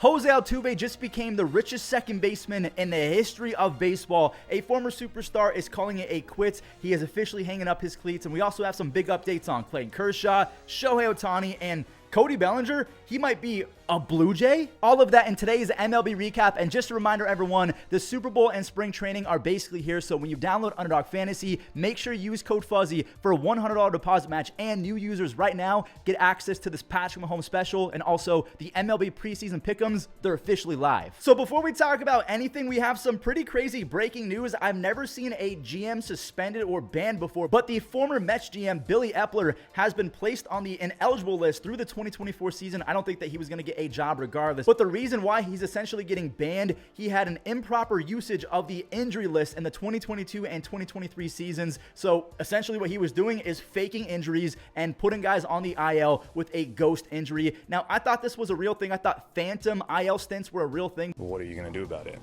Jose Altuve just became the richest second baseman in the history of baseball. A former superstar is calling it a quits. He is officially hanging up his cleats, and we also have some big updates on Clayton Kershaw, Shohei Ohtani, and Cody Bellinger. He might be a Blue Jay. All of that in today's MLB recap. And just a reminder, everyone, the Super Bowl and spring training are basically here. So when you download Underdog Fantasy, make sure you use code Fuzzy for a $100 deposit match. And new users right now get access to this Patrick Mahomes special and also the MLB preseason pick'ems. They're officially live. So before we talk about anything, we have some pretty crazy breaking news. I've never seen a GM suspended or banned before, but the former Mets GM Billy Epler has been placed on the ineligible list through the 2024 season. I don't think that he was going to get a job regardless, but the reason why he's essentially getting banned, he had an improper usage of the injury list in the 2022 and 2023 seasons. So essentially what he was doing is faking injuries and putting guys on the IL with a ghost injury. Now, I thought this was a real thing. I thought phantom IL stints were a real thing. What are you going to do about it?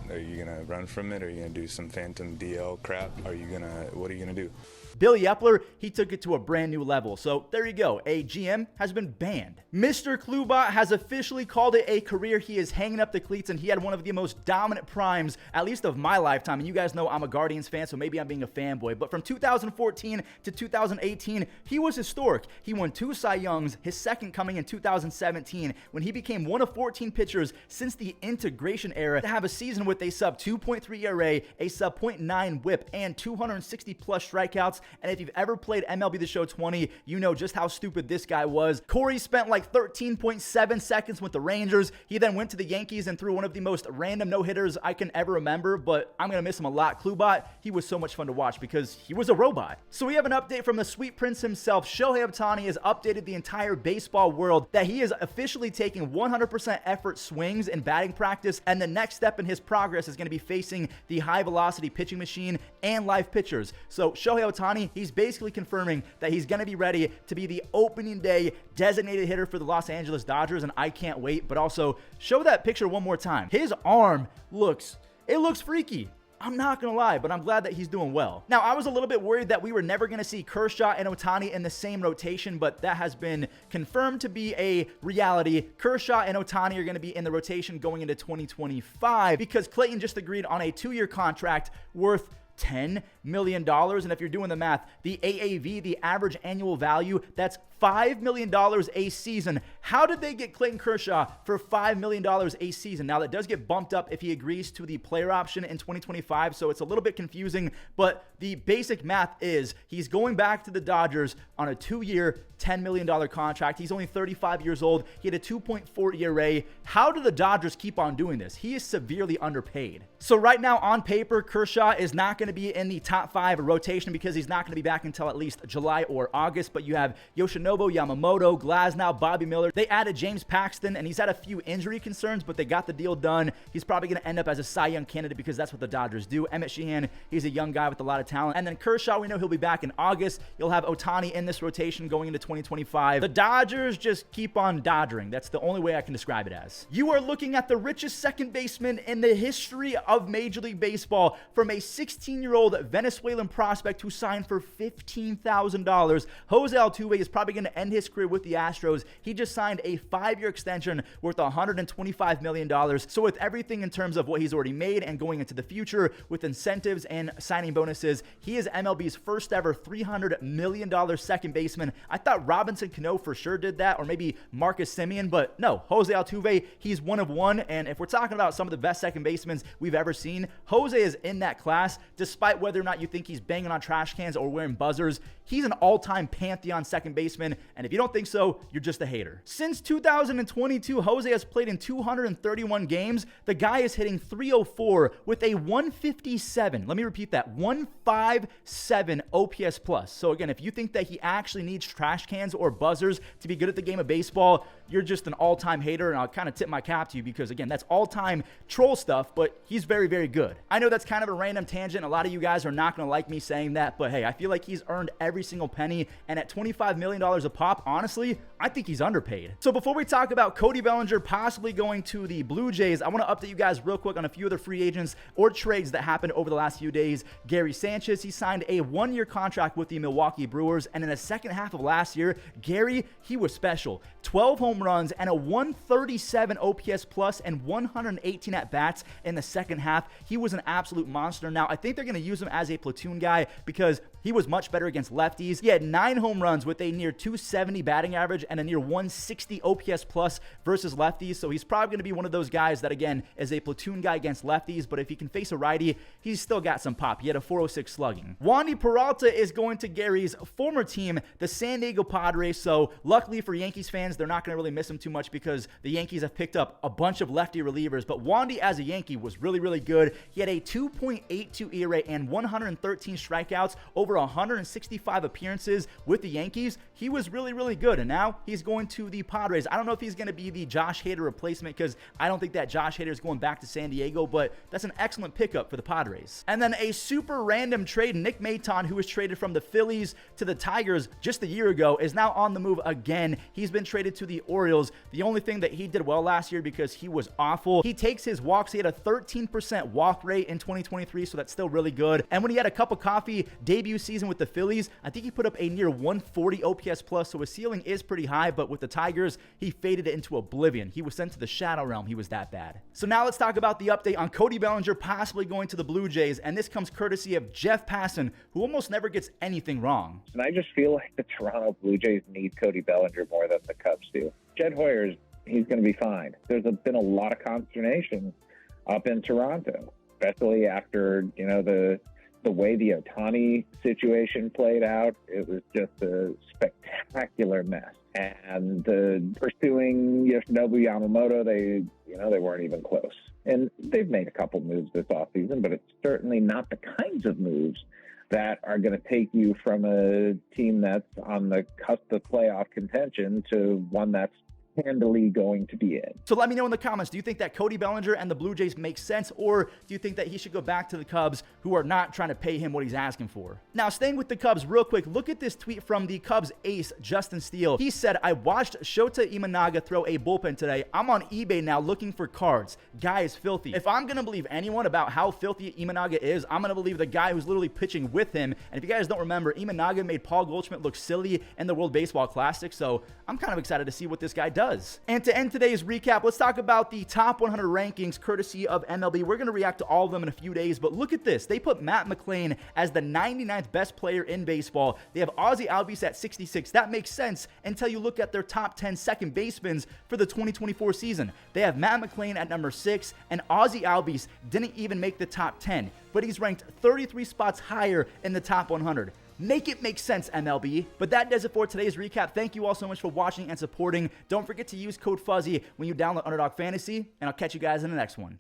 Are you going to run from it? Are you going to do some phantom DL crap? What are you going to do? Billy Epler, he took it to a brand new level. So there you go. A GM has been banned. Mr. Klubot has officially called it a career. He is hanging up the cleats, and he had one of the most dominant primes, at least of my lifetime. And you guys know I'm a Guardians fan, so maybe I'm being a fanboy. But from 2014 to 2018, he was historic. He won 2 Cy Youngs, his second coming in 2017, when he became one of 14 pitchers since the integration era to have a season with a sub 2.3 ERA, a sub .9 whip, and 260 plus strikeouts. And if you've ever played MLB The Show 20, you know just how stupid this guy was. Corey spent like 13.7 seconds with the Rangers. He then went to the Yankees and threw one of the most random no-hitters I can ever remember, but I'm going to miss him a lot. Klubot, he was so much fun to watch because he was a robot. So we have an update from the Sweet Prince himself. Shohei Ohtani has updated the entire baseball world that he is officially taking 100% effort swings in batting practice, and the next step in his progress is going to be facing the high-velocity pitching machine and live pitchers. So Shohei Ohtani, he's basically confirming that he's going to be ready to be the opening day designated hitter for the Los Angeles Dodgers, and I can't wait. But also, show that picture one more time. His arm looks freaky. I'm not going to lie, but I'm glad that he's doing well. Now, I was a little bit worried that we were never going to see Kershaw and Ohtani in the same rotation, but that has been confirmed to be a reality. Kershaw and Ohtani are going to be in the rotation going into 2025 because Clayton just agreed on a 2-year contract worth $10 million. And if you're doing the math, the AAV, the average annual value, that's $5 million a season. How did they get Clayton Kershaw for $5 million a season? Now, that does get bumped up if he agrees to the player option in 2025, so it's a little bit confusing, but the basic math is he's going back to the Dodgers on a 2-year, $10 million contract. He's only 35 years old. He had a 2.4 ERA. How do the Dodgers keep on doing this? He is severely underpaid. So right now, on paper, Kershaw is not going to be in the top 5 rotation because he's not going to be back until at least July or August, but you have Yoshinobu, Yamamoto, Glasnow, Bobby Miller. They added James Paxton, and he's had a few injury concerns, but they got the deal done. He's probably going to end up as a Cy Young candidate because that's what the Dodgers do. Emmett Sheehan, he's a young guy with a lot of talent. And then Kershaw, we know he'll be back in August. You'll have Ohtani in this rotation going into 2025. The Dodgers just keep on dodgering. That's the only way I can describe it as. You are looking at the richest second baseman in the history of Major League Baseball, from a 16-year-old Venezuelan prospect who signed for $15,000. Jose Altuve is probably going to end his career with the Astros. He just signed a 5-year extension worth $125 million. So with everything in terms of what he's already made and going into the future with incentives and signing bonuses, he is MLB's first ever $300 million second baseman. I thought Robinson Cano for sure did that, or maybe Marcus Semien, but no, Jose Altuve, he's one of one. And if we're talking about some of the best second basemen we've ever seen, Jose is in that class, despite whether or not you think he's banging on trash cans or wearing buzzers. He's an all-time pantheon second baseman, and if you don't think so, you're just a hater. Since 2022, Jose has played in 231 games. The guy is hitting .304 with a 157. Let me repeat that, 157 OPS plus. So again, if you think that he actually needs trash cans or buzzers to be good at the game of baseball, you're just an all-time hater, and I'll kind of tip my cap to you because, again, that's all-time troll stuff, but he's very, very good. I know that's kind of a random tangent. A lot of you guys are not going to like me saying that, but hey, I feel like he's earned every single penny, and at $25 million a pop, honestly, I think he's underpaid. So before we talk about Cody Bellinger possibly going to the Blue Jays, I want to update you guys real quick on a few other free agents or trades that happened over the last few days. Gary Sanchez, he signed a 1-year contract with the Milwaukee Brewers, and in the second half of last year, Gary, he was special. 12 home runs and a 137 OPS plus and 118 at-bats in the second half. He was an absolute monster. Now, I think they're going to use him as a platoon guy because he was much better against lefties. He had 9 home runs with a near 270 batting average and a near 160 OPS plus versus lefties. So he's probably going to be one of those guys that, again, is a platoon guy against lefties. But if he can face a righty, he's still got some pop. He had a 406 slugging. Wandy Peralta is going to Gary's former team, the San Diego Padres. So luckily for Yankees fans, they're not going to really miss him too much because the Yankees have picked up a bunch of lefty relievers. But Wandy as a Yankee was really, really good. He had a 2.82 ERA and 113 strikeouts over 165 appearances with the Yankees. He was really, really good. And now he's going to the Padres. I don't know if he's going to be the Josh Hader replacement because I don't think that Josh Hader is going back to San Diego, but that's an excellent pickup for the Padres. And then a super random trade, Nick Maton, who was traded from the Phillies to the Tigers just a year ago, is now on the move again. He's been traded to the Orioles. The only thing that he did well last year because he was awful, he takes his walks. He had a 13% walk rate in 2023, so that's still really good. And when he had a cup of coffee debut season with the Phillies, I think he put up a near 140 OPS plus, so his ceiling is pretty high, but with the Tigers, he faded it into oblivion. He was sent to the shadow realm. He was that bad. So now let's talk about the update on Cody Bellinger possibly going to the Blue Jays, and this comes courtesy of Jeff Passan, who almost never gets anything wrong. And I just feel like the Toronto Blue Jays need Cody Bellinger more than the Cubs do. Jed Hoyer's, he's going to be fine. There's been a lot of consternation up in Toronto, especially after, the way the Ohtani situation played out. It was just a spectacular mess. And pursuing Yoshinobu Yamamoto, they weren't even close. And they've made a couple moves this offseason, but it's certainly not the kinds of moves that are going to take you from a team that's on the cusp of playoff contention to one that's handily going to be in. So let me know in the comments, do you think that Cody Bellinger and the Blue Jays make sense, or do you think that he should go back to the Cubs, who are not trying to pay him what he's asking for? Now, staying with the Cubs real quick, look at this tweet from the Cubs ace, Justin Steele. He said, I watched Shota Imanaga throw a bullpen today. I'm on eBay now looking for cards. Guy is filthy. If I'm going to believe anyone about how filthy Imanaga is, I'm going to believe the guy who's literally pitching with him. And if you guys don't remember, Imanaga made Paul Goldschmidt look silly in the World Baseball Classic, so I'm kind of excited to see what this guy does. And to end today's recap, let's talk about the top 100 rankings courtesy of MLB. We're going to react to all of them in a few days, but look at this. They put Matt McClain as the 99th best player in baseball. They have Ozzie Albies at 66. That makes sense until you look at their top 10 second basemen for the 2024 season. They have Matt McClain at number 6, and Ozzie Albies didn't even make the top 10, but he's ranked 33 spots higher in the top 100. Make it make sense, MLB. But that does it for today's recap. Thank you all so much for watching and supporting. Don't forget to use code FUZZY when you download Underdog Fantasy, and I'll catch you guys in the next one.